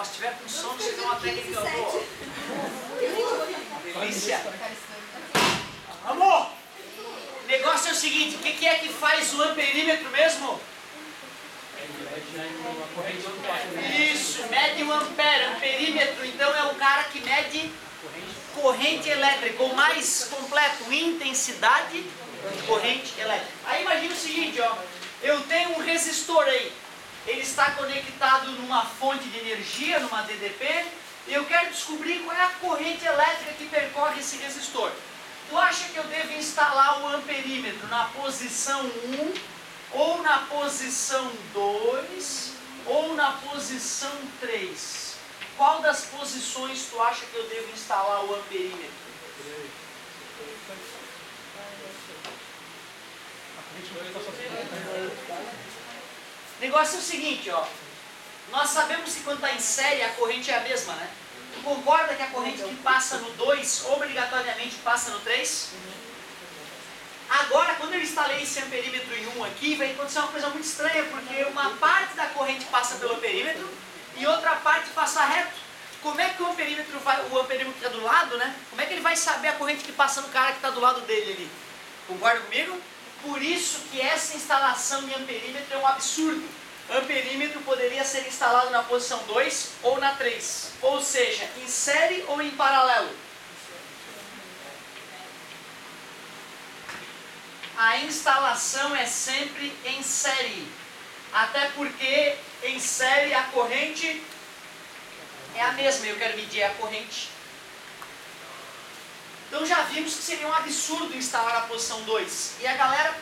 Se tiver com sono, você tem uma técnica boa. Delícia. Amor, o negócio é o seguinte, o que é que faz o amperímetro mesmo? Isso, mede o ampere, amperímetro, então é o cara que mede corrente elétrica, ou mais completo, intensidade de corrente elétrica. Aí imagina o seguinte, ó, eu tenho um resistor aí, ele está conectado numa fonte de energia, numa DDP, e eu quero descobrir qual é a corrente elétrica que percorre esse resistor. Tu acha que eu devo instalar o amperímetro na posição 1, ou na posição 2, ou na posição 3? Qual das posições tu acha que eu devo instalar o amperímetro? O negócio é o seguinte, ó. Nós sabemos que quando está em série a corrente é a mesma, né? Tu concorda que a corrente que passa no 2 obrigatoriamente passa no 3? Agora, quando eu instalei esse amperímetro em 1 aqui, vai acontecer uma coisa muito estranha, porque uma parte da corrente passa pelo amperímetro e outra parte passa reto. Como é que o amperímetro vai, o amperímetro que está do lado, né? Como é que ele vai saber a corrente que passa no cara que está do lado dele ali? Concorda comigo? Por isso que essa instalação de amperímetro é um absurdo. Amperímetro poderia ser instalado na posição 2 ou na 3. Ou seja, em série ou em paralelo. A instalação é sempre em série. Até porque em série a corrente é a mesma. Eu quero medir a corrente. Então já vimos que seria um absurdo instalar a posição 2. E a galera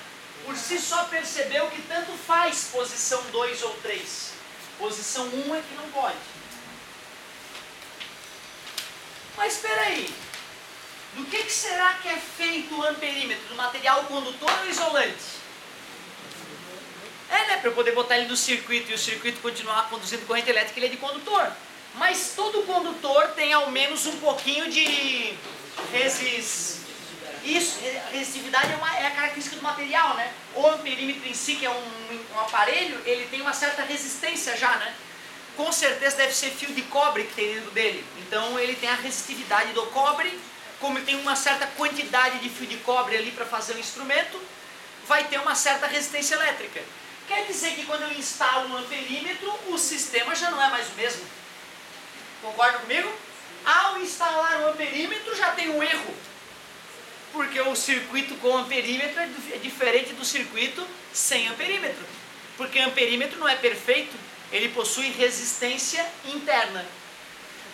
por si só percebeu que tanto faz posição 2 ou 3. Posição 1 é que não pode. Mas espera aí. Do que será que é feito o amperímetro? Do material condutor ou isolante? Né? Para eu poder botar ele no circuito e o circuito continuar conduzindo corrente elétrica, ele é de condutor. Mas todo condutor tem ao menos um pouquinho de resistividade é a característica do material, né? O amperímetro em si, que é um aparelho, ele tem uma certa resistência já, né? Com certeza deve ser fio de cobre que tem dentro dele. Então ele tem a resistividade do cobre. Como tem uma certa quantidade de fio de cobre ali para fazer o instrumento, vai ter uma certa resistência elétrica. Quer dizer que quando eu instalo um amperímetro, o sistema já não é mais o mesmo. Concorda comigo? Ao instalar o amperímetro já tem um erro. Porque o circuito com amperímetro é diferente do circuito sem amperímetro. Porque amperímetro não é perfeito, ele possui resistência interna.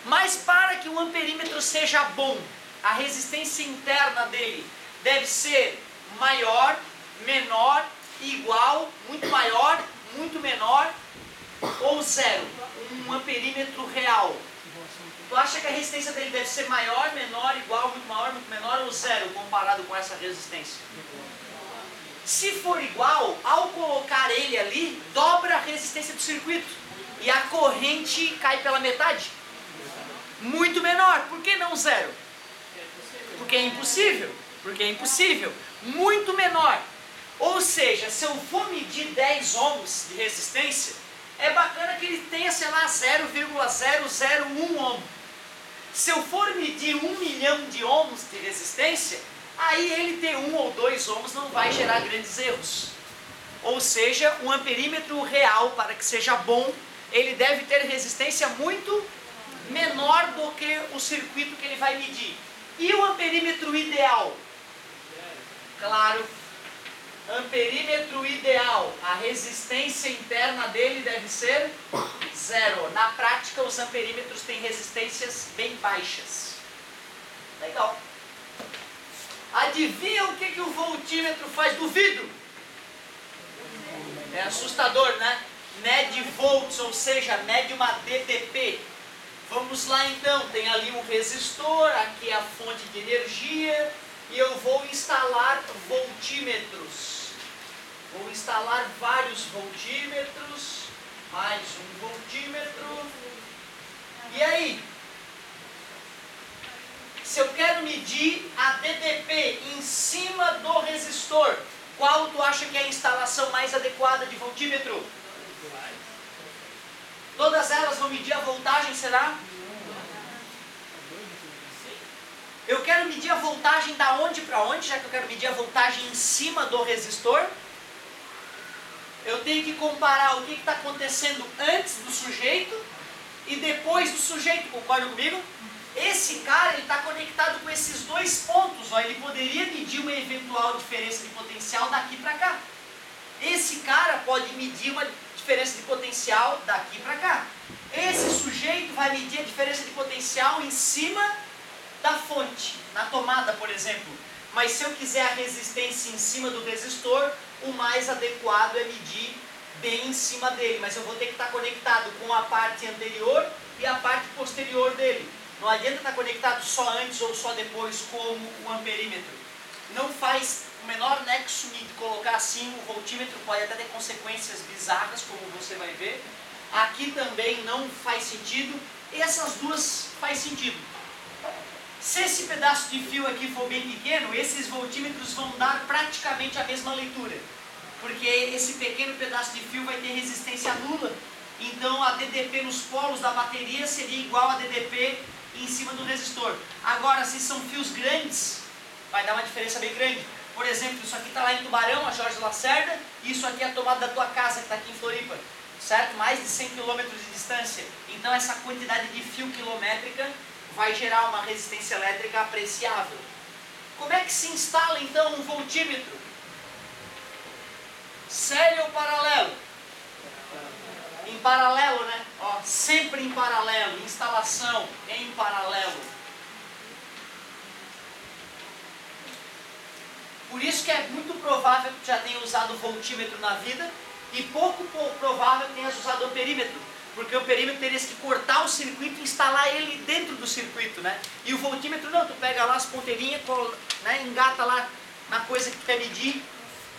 Mas para que o amperímetro seja bom, a resistência interna dele deve ser maior, menor, igual, muito maior, muito menor ou zero. Um amperímetro real. Tu acha que a resistência dele deve ser maior, menor, igual, muito maior, muito menor ou zero comparado com essa resistência? Se for igual, ao colocar ele ali, dobra a resistência do circuito e a corrente cai pela metade. Muito menor. Por que não zero? Porque é impossível. Porque é impossível. Muito menor. Ou seja, se eu for medir 10 ohms de resistência, é bacana que ele tenha, sei lá, 0,001 ohm. Se eu for medir 1 milhão de ohms de resistência, aí ele ter 1 ou 2 ohms não vai gerar grandes erros. Ou seja, um amperímetro real, para que seja bom, ele deve ter resistência muito menor do que o circuito que ele vai medir. E o amperímetro ideal? Claro, amperímetro ideal, a resistência interna dele deve ser zero. Na prática, os amperímetros têm resistências bem baixas. Legal. Adivinha o que o voltímetro faz? Duvido. É assustador, né? Mede volts, ou seja, mede uma DDP. Vamos lá então, tem ali um resistor, aqui é a fonte de energia, e eu vou instalar voltímetros. Vou instalar vários voltímetros, mais um voltímetro. E aí? Se eu quero medir a DDP em cima do resistor, qual tu acha que é a instalação mais adequada de voltímetro? Todas elas vão medir a voltagem, será? Eu quero medir a voltagem da onde para onde, já que eu quero medir a voltagem em cima do resistor. Eu tenho que comparar o que está acontecendo antes do sujeito e depois do sujeito, concordam comigo? Esse cara está conectado com esses dois pontos, ó, ele poderia medir uma eventual diferença de potencial daqui para cá. Esse cara pode medir uma diferença de potencial daqui para cá. Esse sujeito vai medir a diferença de potencial em cima da fonte, na tomada, por exemplo. Mas se eu quiser a resistência em cima do resistor, o mais adequado é medir bem em cima dele. Mas eu vou ter que estar conectado com a parte anterior e a parte posterior dele. Não adianta estar conectado só antes ou só depois, como o amperímetro. Não faz o menor nexo de colocar assim. O voltímetro pode até ter consequências bizarras, como você vai ver. Aqui também não faz sentido. Essas duas faz sentido. Se esse pedaço de fio aqui for bem pequeno, esses voltímetros vão dar praticamente a mesma leitura. Porque esse pequeno pedaço de fio vai ter resistência nula. Então a DDP nos polos da bateria seria igual a DDP em cima do resistor. Agora, se são fios grandes, vai dar uma diferença bem grande. Por exemplo, isso aqui está lá em Tubarão, a Jorge Lacerda, e isso aqui é a tomada da tua casa, que está aqui em Floripa. Certo? Mais de 100 km de distância. Então essa quantidade de fio quilométrica vai gerar uma resistência elétrica apreciável. Como é que se instala então um voltímetro? Sério ou paralelo? Em paralelo, né? Ó, sempre em paralelo. Instalação em paralelo. Por isso que é muito provável que já tenha usado voltímetro na vida e pouco provável que tenha usado amperímetro. Porque o perímetro teria que cortar o circuito e instalar ele dentro do circuito, né? E o voltímetro não, tu pega lá as ponteirinhas, né, engata lá na coisa que quer medir,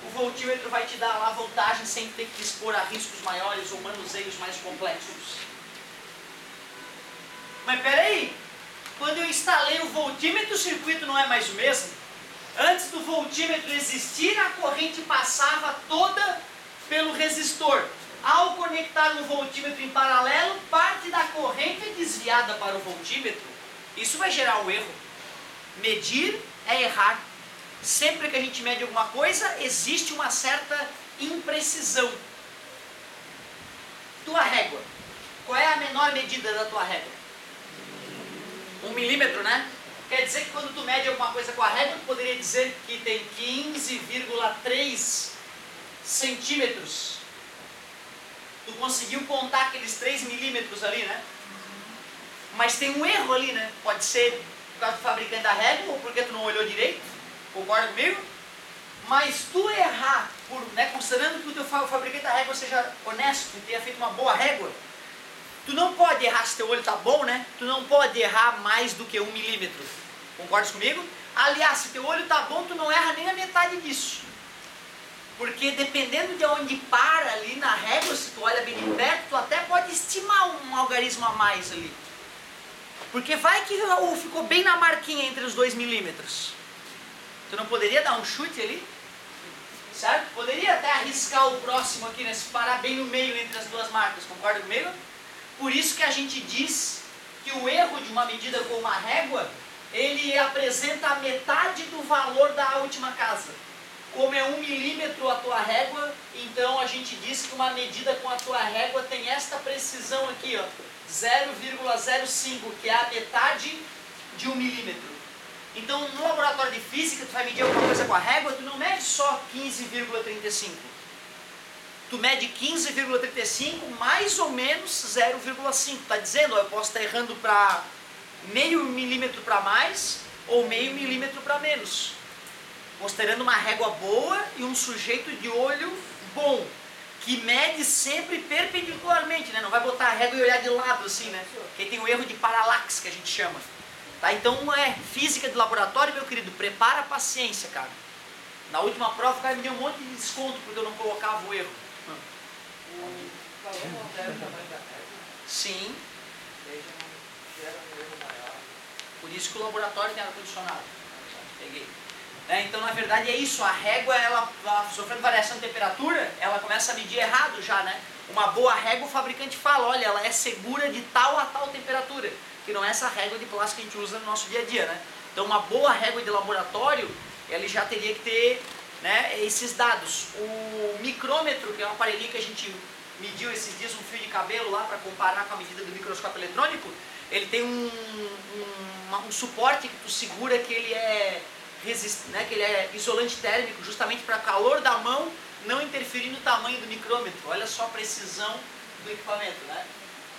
o voltímetro vai te dar lá a voltagem sem ter que expor a riscos maiores ou manuseios mais complexos. Mas peraí, quando eu instalei o voltímetro, o circuito não é mais o mesmo? Antes do voltímetro existir, a corrente passava toda pelo resistor. Ao conectar um voltímetro em paralelo, parte da corrente é desviada para o voltímetro. Isso vai gerar um erro. Medir é errar. Sempre que a gente mede alguma coisa, existe uma certa imprecisão. Tua régua. Qual é a menor medida da tua régua? 1 milímetro, né? Quer dizer que quando tu mede alguma coisa com a régua, tu poderia dizer que tem 15,3 centímetros. Tu conseguiu contar aqueles 3 milímetros ali, né? Mas tem um erro ali, né? Pode ser por causa do fabricante da régua ou porque tu não olhou direito. Concorda comigo? Mas tu errar, né, considerando que o teu fabricante da régua seja honesto e tenha feito uma boa régua, tu não pode errar se teu olho está bom, né? Tu não pode errar mais do que 1 milímetro. Concordas comigo? Aliás, se teu olho está bom, tu não erra nem a metade disso. Porque dependendo de onde para ali na régua, se tu olha bem de perto, tu até pode estimar um algarismo a mais ali. Porque vai que ficou bem na marquinha entre os 2 milímetros. Tu não poderia dar um chute ali? Certo? Poderia até arriscar o próximo aqui, né? Se parar bem no meio entre as duas marcas, concorda comigo? Por isso que a gente diz que o erro de uma medida com uma régua, ele apresenta a metade do valor da última casa. Como é 1 milímetro a tua régua, então a gente diz que uma medida com a tua régua tem esta precisão aqui, ó, 0,05, que é a metade de 1 milímetro. Então, no laboratório de física, tu vai medir alguma coisa com a régua, tu não mede só 15,35. Tu mede 15,35 mais ou menos 0,5. Tá dizendo, ó, eu posso estar errando para meio milímetro para mais ou meio milímetro para menos. Considerando uma régua boa e um sujeito de olho bom, que mede sempre perpendicularmente, né? Não vai botar a régua e olhar de lado assim, né? Porque tem o erro de paralaxe que a gente chama. Tá? Então física de laboratório, meu querido, prepara a paciência, cara. Na última prova o cara me deu um monte de desconto porque eu não colocava o erro. O calor não altera o tamanho da régua? Sim. Ele não gera um erro maior. Por isso que o laboratório tem ar-condicionado. Peguei. Então, na verdade, é isso. A régua, ela sofrendo variação de temperatura, ela começa a medir errado já, né? Uma boa régua, o fabricante fala, olha, ela é segura de tal a tal temperatura, que não é essa régua de plástico que a gente usa no nosso dia a dia, né? Então, uma boa régua de laboratório, ele já teria que ter, né, esses dados. O micrômetro, que é um aparelhinho que a gente mediu esses dias, um fio de cabelo lá para comparar com a medida do microscópio eletrônico, ele tem um suporte que tu segura que ele é né, que ele é isolante térmico, justamente para o calor da mão não interferir no tamanho do micrômetro. Olha só a precisão do equipamento, né?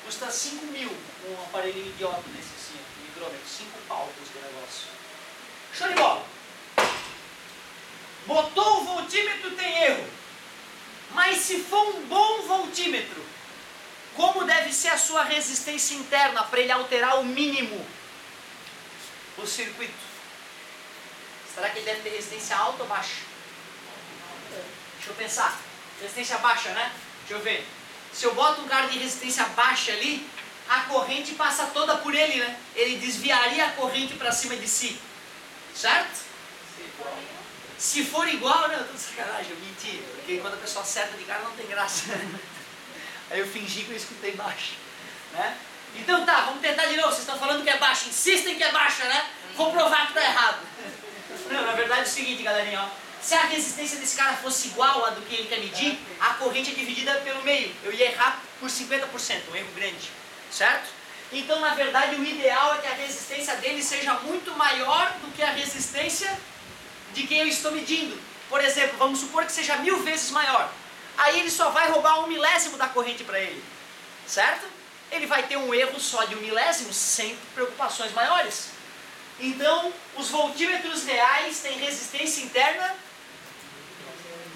Custa 5 mil um aparelhinho idiota desse assim, micrômetro, 5 pau custa o negócio. Show de bola! Botou o voltímetro, tem erro. Mas se for um bom voltímetro, como deve ser a sua resistência interna para ele alterar o mínimo o circuito? Será que ele deve ter resistência alta ou baixa? Deixa eu pensar. Resistência baixa, né? Deixa eu ver. Se eu boto um cara de resistência baixa ali, a corrente passa toda por ele, né? Ele desviaria a corrente para cima de si. Certo? Se for igual, né? Eu tô de sacanagem, eu menti. Porque quando a pessoa acerta de cara não tem graça. Aí eu fingi que eu escutei baixo, né? Então tá, vamos tentar de novo. Vocês estão falando que é baixo, insistem que é baixa, né? Vou provar que tá errado. Não, na verdade é o seguinte, galerinha, ó. Se a resistência desse cara fosse igual a do que ele quer medir, a corrente é dividida pelo meio. Eu ia errar por 50%, um erro grande, certo? Então, na verdade, o ideal é que a resistência dele seja muito maior do que a resistência de quem eu estou medindo. Por exemplo, vamos supor que seja 1000 vezes maior. Aí ele só vai roubar 1/1000 da corrente para ele, certo? Ele vai ter um erro só de 1/1000 sem preocupações maiores. Então, os voltímetros reais têm resistência interna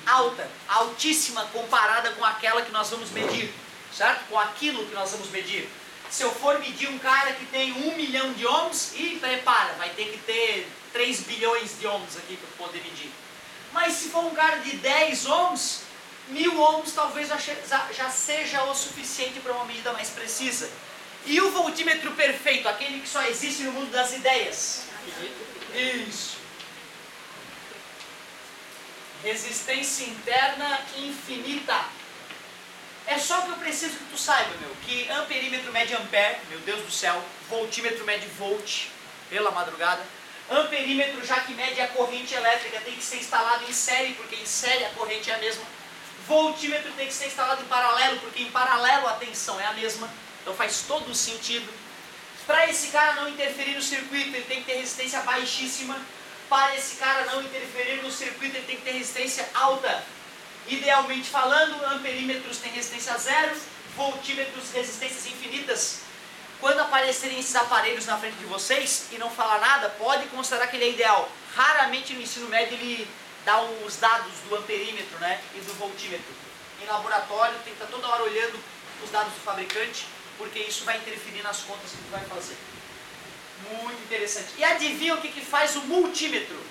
alta, altíssima comparada com aquela que nós vamos medir, certo? Com aquilo que nós vamos medir. Se eu for medir um cara que tem 1 milhão de ohms, e prepara, vai ter que ter 3 bilhões de ohms aqui para poder medir. Mas se for um cara de 10 ohms, 1000 ohms talvez já seja o suficiente para uma medida mais precisa. E o voltímetro perfeito, aquele que só existe no mundo das ideias? Isso. Resistência interna infinita. É só que eu preciso que tu saiba, meu, que amperímetro mede ampere, meu Deus do céu, voltímetro mede volt, pela madrugada. Amperímetro, já que mede a corrente elétrica, tem que ser instalado em série, porque em série a corrente é a mesma. Voltímetro tem que ser instalado em paralelo, porque em paralelo a tensão é a mesma. Então faz todo sentido. Para esse cara não interferir no circuito, ele tem que ter resistência baixíssima. Para esse cara não interferir no circuito, ele tem que ter resistência alta. Idealmente falando, amperímetros têm resistência zero, voltímetros resistências infinitas. Quando aparecerem esses aparelhos na frente de vocês e não falar nada, pode considerar que ele é ideal. Raramente no ensino médio ele dá os dados do amperímetro, né, e do voltímetro. Em laboratório tem que estar toda hora olhando os dados do fabricante, porque isso vai interferir nas contas que tu vai fazer. Muito interessante. E adivinha o que faz o multímetro?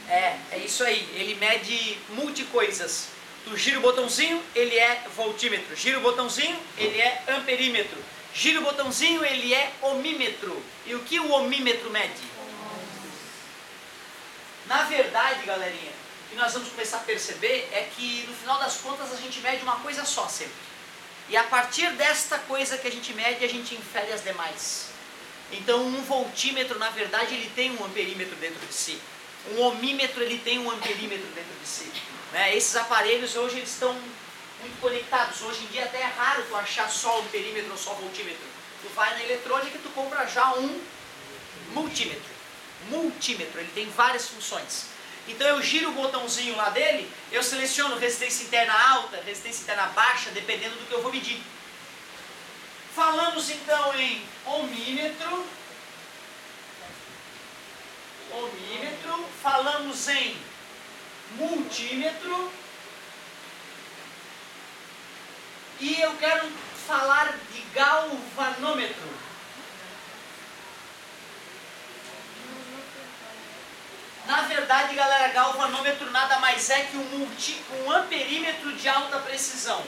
É isso aí. Ele mede multicoisas. Tu gira o botãozinho, ele é voltímetro. Gira o botãozinho, ele é amperímetro. Gira o botãozinho, ele é ohmímetro. E o que o ohmímetro mede? Na verdade, galerinha, o que nós vamos começar a perceber é que no final das contas a gente mede uma coisa só sempre. E a partir desta coisa que a gente mede, a gente infere as demais. Então um voltímetro, na verdade, ele tem um amperímetro dentro de si. Um ohmímetro, ele tem um amperímetro dentro de si. Né? Esses aparelhos hoje eles estão muito conectados. Hoje em dia até é raro tu achar só amperímetro ou só voltímetro. Tu vai na eletrônica e tu compra já um multímetro. Multímetro, ele tem várias funções. Então eu giro o botãozinho lá dele, eu seleciono resistência interna alta, resistência interna baixa, dependendo do que eu vou medir. Falamos então em ohmímetro, falamos em multímetro, e eu quero falar de galvanômetro. Na verdade, galera, galvanômetro nada mais é que um amperímetro de alta precisão.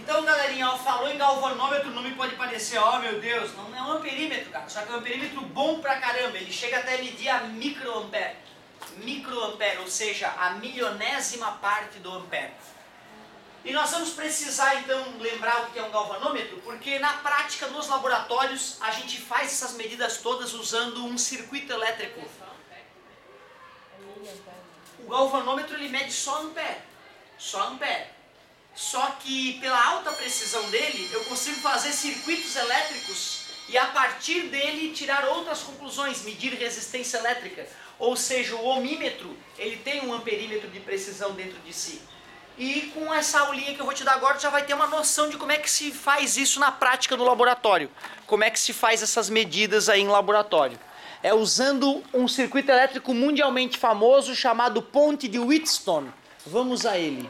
Então, galerinha, ó, falou em galvanômetro, não me pode parecer, ó, meu Deus, não é um amperímetro, cara, só que é um amperímetro bom pra caramba, ele chega até medir a microampere, ou seja, a milionésima parte do ampere. E nós vamos precisar, então, lembrar o que é um galvanômetro, porque na prática, nos laboratórios, a gente faz essas medidas todas usando um circuito elétrico. O galvanômetro, ele mede só ampere, Só que pela alta precisão dele, eu consigo fazer circuitos elétricos e a partir dele tirar outras conclusões, medir resistência elétrica. Ou seja, o ohmímetro, ele tem um amperímetro de precisão dentro de si. E com essa aulinha que eu vou te dar agora, tu já vai ter uma noção de como é que se faz isso na prática no laboratório. Como é que se faz essas medidas aí em laboratório. É usando um circuito elétrico mundialmente famoso chamado ponte de Wheatstone. Vamos a ele.